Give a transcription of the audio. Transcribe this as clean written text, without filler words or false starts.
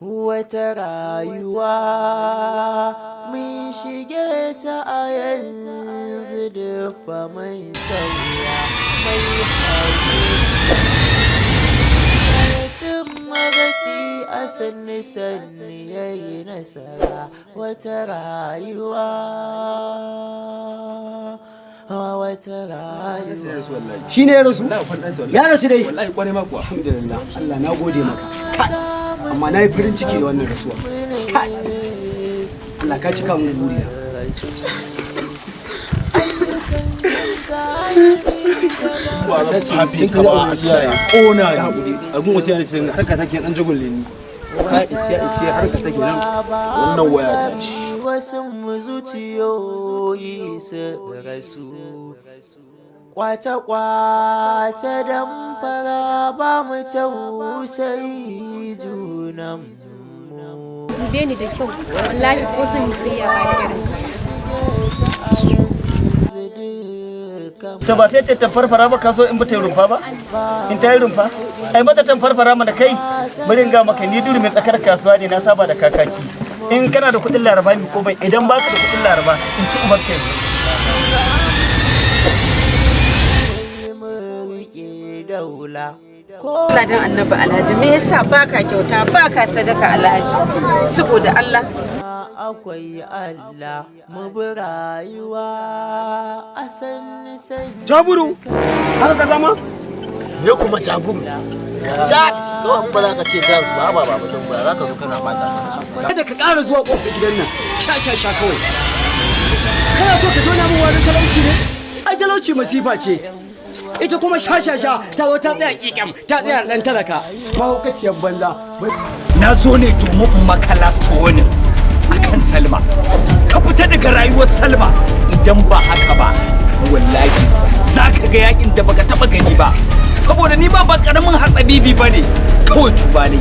Wata rayuwa mun shige ta a yanzu dufa mai sauya mai haƙi magaci a sanni yayi nasara. Wata rayuwa shi ne ya rasu? Ya rasu dai? Wallahi kwarai ma kuwa. Alhamdulillah, Allah na gode maka. Amma na yi farin ciki da wannan rasuwa. Allah ka cika mun burina. Hafi ka ba ya ƙona ya haƙuri. Abin wasu yana cikin harka take ɗan jagulle ni. Ka isiya harka take nan. Wannan waya ta ce. Wasu zuciyoyi su rasu. Kwace dan fara ba mu tausayi junan mu. Dube ni da kyau, wallahi ko zan yi soyayya ba da ta ba ta ta farfara ba kaso in ba ta yi rumfa ba in ta yi rumfa ai mata ta farfara mana kai bari in ga maka ni durumin tsakar kasuwa ne na saba da kakaci in kana da kuɗin laraba mi ko bai idan baka da kuɗin laraba in ci ubar kai Allah dan annabi Alhaji me yasa baka kyauta baka sadaka Alhaji saboda Allah akwai Allah mu bi rayuwa a sanni sai Jaburu haka ka zama? Me kuma Jaburu? Charles ko ba za ka ce Charles ba mutum ba za ka zo kana bata ka. Kada ka ƙara zuwa ƙofar gidan nan. Sha kawai. Kana so ka tona min wani talauci ne? Ai talauci masifa ce. Ita kuma sha ta zo ta tsaya kikam ta tsaya dan talaka mahaukaciyar banza. na zo ne domin in maka last warning akan Salma ka fita daga rayuwar Salma idan ba haka ba wallahi zaka ga yakin da baka taba gani ba saboda ni ba karamin hatsabibi bane kawai tuba ne